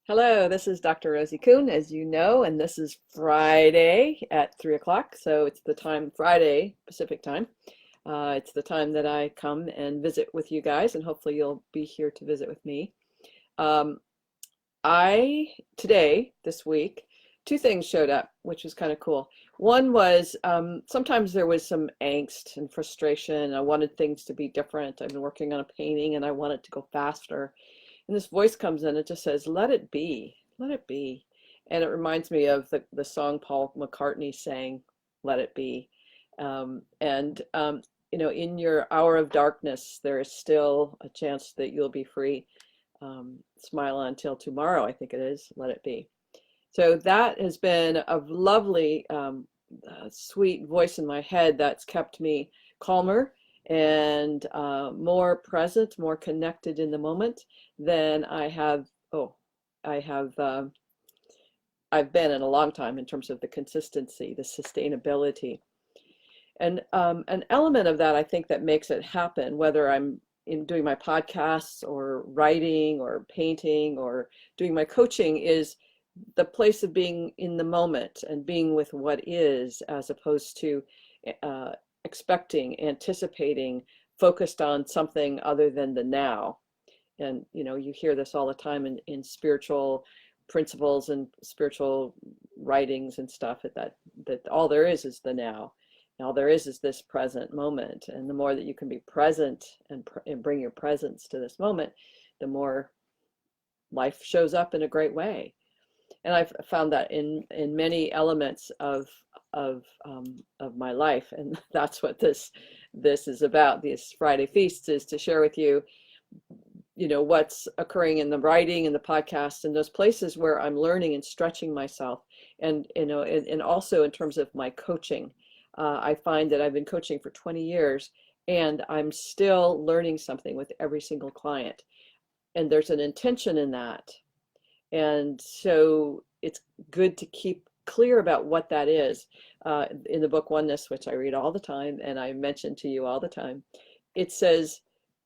Hello, this is Dr. Rosie Kuhn, as you know, and this is Friday at 3 o'clock. So it's the time, Friday Pacific time. It's the time that I come and visit with you guys, and hopefully you'll be here to visit with me. Um, Today, this week, two things showed up, which was kind of cool. One was sometimes there was some angst and frustration. I wanted things to be different. I've been working on a painting and I want it to go faster. And this voice comes in, it just says, let it be, let it be. And it reminds me of the song Paul McCartney sang, Let It Be. And in your hour of darkness, there is still a chance that you'll be free. Smile until tomorrow, I think it is, let it be. So that has been a lovely, sweet voice in my head that's kept me calmer and more present, more connected in the moment than I have, I've been in a long time in terms of the consistency, the sustainability. And an element of that, I think, that makes it happen, whether I'm in doing my podcasts or writing or painting or doing my coaching, is the place of being in the moment and being with what is, as opposed to uh, expecting, anticipating, focused on something other than the now. And you hear this all the time in spiritual principles and spiritual writings and stuff, that all there is the now. All there is this present moment. And the more that you can be present and bring your presence to this moment, the more life shows up in a great way. And I've found that in many elements of my life, and that's what this is about. These Friday feasts is to share with you, what's occurring in the writing and the podcast and those places where I'm learning and stretching myself, and and also in terms of my coaching. I find that I've been coaching for 20 years, and I'm still learning something with every single client, and there's an intention in that. And so it's good to keep clear about what that is. In the book Oneness, which I read all the time and I mention to you all the time, it says,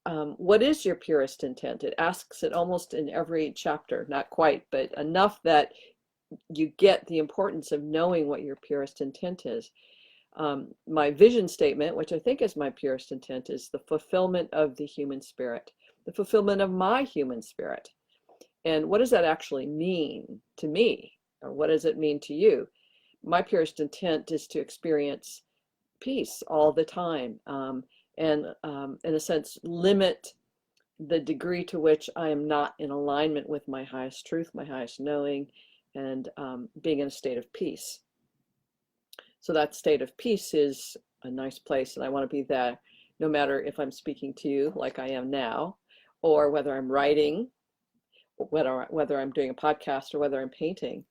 what is your purest intent? It asks it almost in every chapter, not quite, but enough that you get the importance of knowing what your purest intent is. My vision statement, which I think is my purest intent, is the fulfillment of the human spirit, the fulfillment of my human spirit. And what does that actually mean to me? Or what does it mean to you? My purest intent is to experience peace all the time, and in a sense, limit the degree to which I am not in alignment with my highest truth, my highest knowing, and being in a state of peace. So that state of peace is a nice place, and I want to be there no matter if I'm speaking to you like I am now, or whether I'm writing, whether I'm doing a podcast, or whether I'm painting,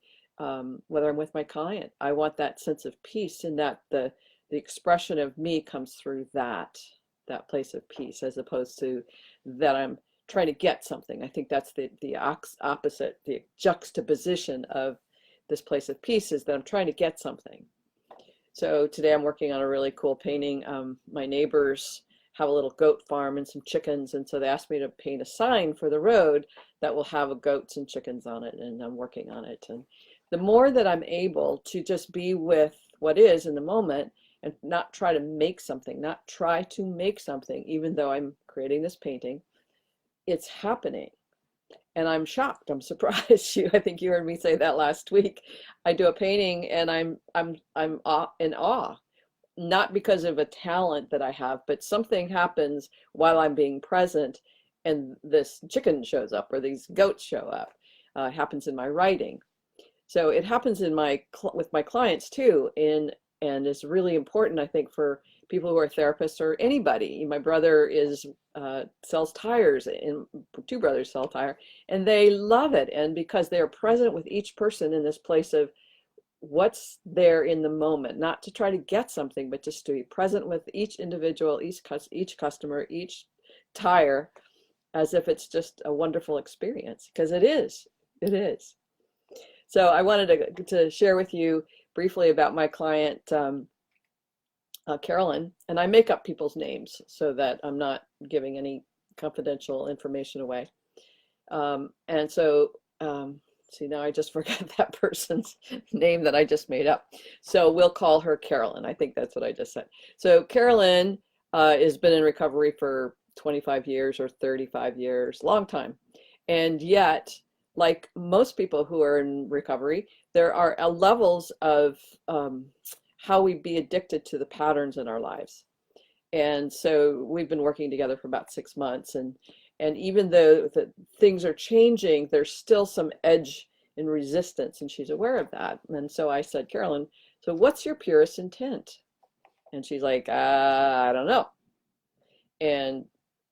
whether I'm with my client. I want that sense of peace, and that the expression of me comes through that place of peace, as opposed to that I'm trying to get something. I think that's the opposite, the juxtaposition of this place of peace, is that I'm trying to get something. So today I'm working on a really cool painting. My neighbors have a little goat farm and some chickens, and so they asked me to paint a sign for the road that will have goats and chickens on it, and I'm working on it. And the more that I'm able to just be with what is in the moment and not try to make something, even though I'm creating this painting, it's happening. And I'm shocked, I'm surprised. I think you heard me say that last week. I do a painting and I'm in awe, not because of a talent that I have, but something happens while I'm being present, and this chicken shows up or these goats show up. It happens in my writing. So it happens with my clients too, and it's really important, I think, for people who are therapists or anybody. My brother sells tires, and two brothers sell tire, and they love it. And because they're present with each person in this place of what's there in the moment, not to try to get something, but just to be present with each individual, each customer, each tire, as if it's just a wonderful experience, because it is. So I wanted to share with you briefly about my client, Carolyn, and I make up people's names so that I'm not giving any confidential information away. And so See, now I just forgot that person's name that I just made up. So we'll call her Carolyn. I think that's what I just said. So Carolyn has been in recovery for 25 years or 35 years, long time. And yet, like most people who are in recovery, there are levels of how we be addicted to the patterns in our lives. And so we've been working together for about 6 months, and even though the things are changing, there's still some edge and resistance, and she's aware of that. And so I said, Carolyn, so what's your purest intent? And she's like, I don't know. And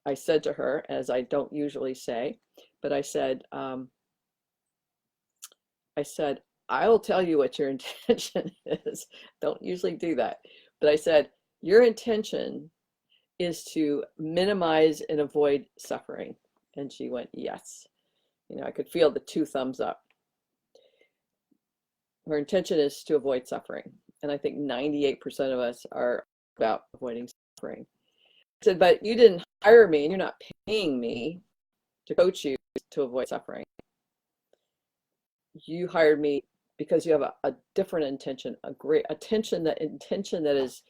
I said to her, as I don't usually say, but I said, I will tell you what your intention is. Don't usually do that. But I said, your intention is to minimize and avoid suffering. And she went, yes. You know, I could feel the 2 thumbs up. Her intention is to avoid suffering. And I think 98% of us are about avoiding suffering. I said, but you didn't hire me and you're not paying me to coach you to avoid suffering. You hired me because you have a different intention, a great intention that is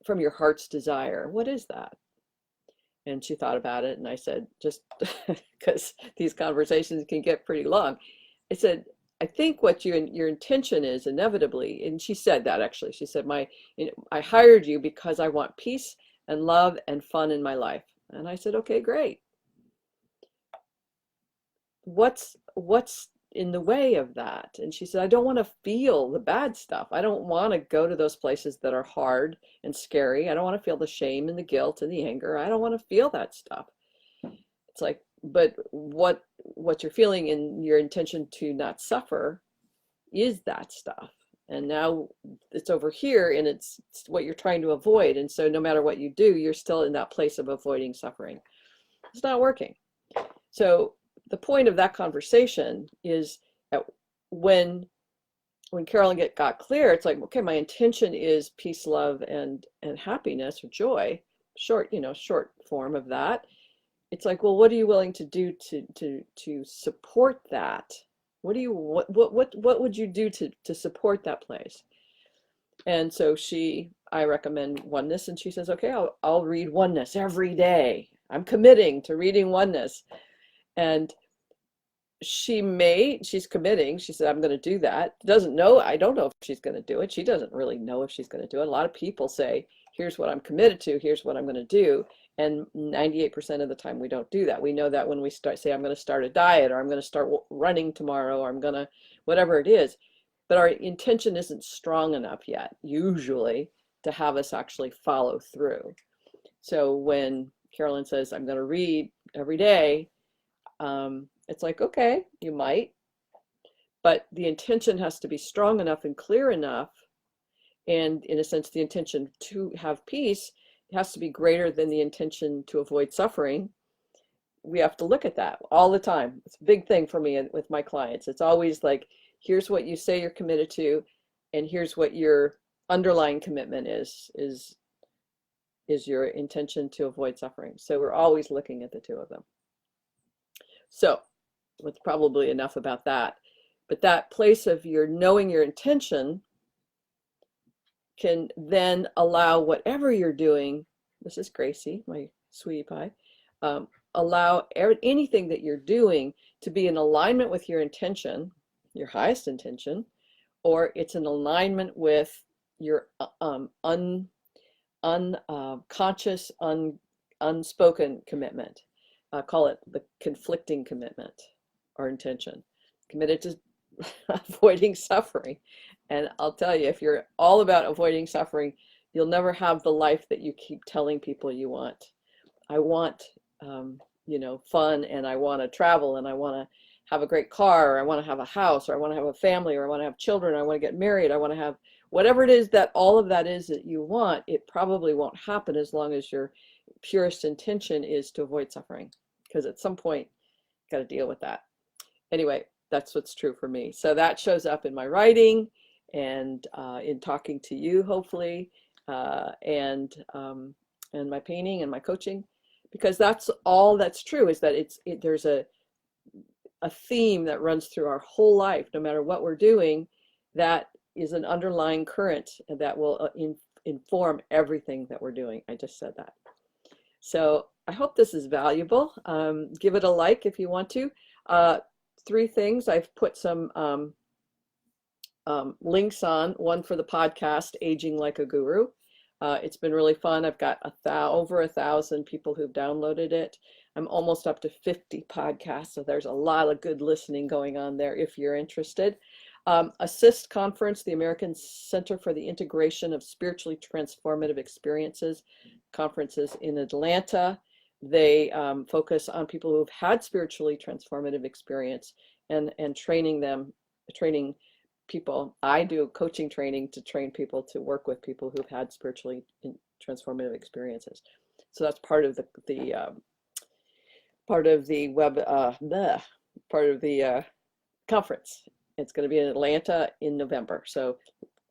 from your heart's desire. What is that? And she thought about it, and I said, just because these conversations can get pretty long, I said, I think what your intention is inevitably, and she said that actually, she said, I hired you because I want peace and love and fun in my life. And I said, okay, great. What's in the way of that? And she said, I don't want to feel the bad stuff. I don't want to go to those places that are hard and scary. I don't want to feel the shame and the guilt and the anger. I don't want to feel that stuff. It's like, but what you're feeling in your intention to not suffer is that stuff. And now it's over here, and it's what you're trying to avoid. And so no matter what you do, you're still in that place of avoiding suffering. It's not working. So the point of that conversation is that when Carolyn got clear, it's like, okay, my intention is peace, love, and happiness or joy, short form of that. It's like, well, what are you willing to do to support that? What would you do to support that place? And so I recommend oneness, and she says, okay, I'll read oneness every day. I'm committing to reading oneness. And she's committing. She said, I'm going to do that. I don't know if she's going to do it. She doesn't really know if she's going to do it. A lot of people say, here's what I'm committed to, here's what I'm going to do. And 98% of the time we don't do that. We know that when we say, I'm going to start a diet, or I'm going to start running tomorrow, or I'm going to, whatever it is. But our intention isn't strong enough yet, usually, to have us actually follow through. So when Carolyn says, I'm going to read every day, it's like, okay, you might, but the intention has to be strong enough and clear enough. And in a sense, the intention to have peace has to be greater than the intention to avoid suffering. We have to look at that all the time. It's a big thing for me with my clients. It's always like, here's what you say you're committed to, and here's what your underlying commitment is your intention to avoid suffering. So we're always looking at the 2 of them. So that's probably enough about that. But that place of knowing your intention can then allow whatever you're doing, this is Gracie, my sweetie pie, allow anything that you're doing to be in alignment with your intention, your highest intention, or it's in alignment with your unconscious, unspoken commitment. Call it the conflicting commitment or intention, committed to avoiding suffering. And I'll tell you, if you're all about avoiding suffering, you'll never have the life that you keep telling people you want. I want, fun, and I want to travel, and I want to have a great car, or I want to have a house, or I want to have a family, or I want to have children, or I want to get married, I want to have whatever it is that all of that is that you want. It probably won't happen as long as your purest intention is to avoid suffering, because at some point, you've got to deal with that. Anyway, that's what's true for me. So that shows up in my writing and in talking to you, hopefully, and my painting and my coaching, because that's all that's true, is that there's a theme that runs through our whole life, no matter what we're doing, that is an underlying current that will inform everything that we're doing. I just said that. So I hope this is valuable. Give it a like if you want to. Three things. I've put some links on, one for the podcast, Aging Like a Guru. It's been really fun. I've got over 1,000 people who've downloaded it. I'm almost up to 50 podcasts, so there's a lot of good listening going on there if you're interested. ASSIST Conference, the American Center for the Integration of Spiritually Transformative Experiences, conferences in Atlanta. They focus on people who've had spiritually transformative experience and training people. I do coaching training to train people to work with people who've had spiritually transformative experiences. So that's part of the conference. It's going to be in Atlanta in November. So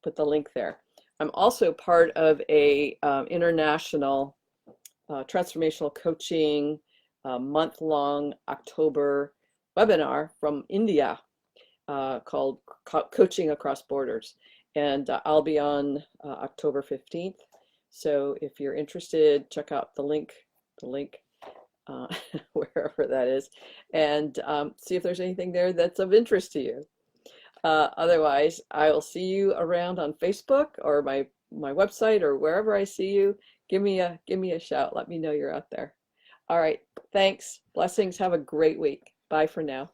put the link there. I'm also part of a international transformational coaching month-long October webinar from India called Coaching Across Borders. And I'll be on October 15th. So if you're interested, check out the link wherever that is, and see if there's anything there that's of interest to you. Otherwise, I will see you around on Facebook or my website or wherever I see you. Give me a shout. Let me know you're out there. All right. Thanks. Blessings. Have a great week. Bye for now.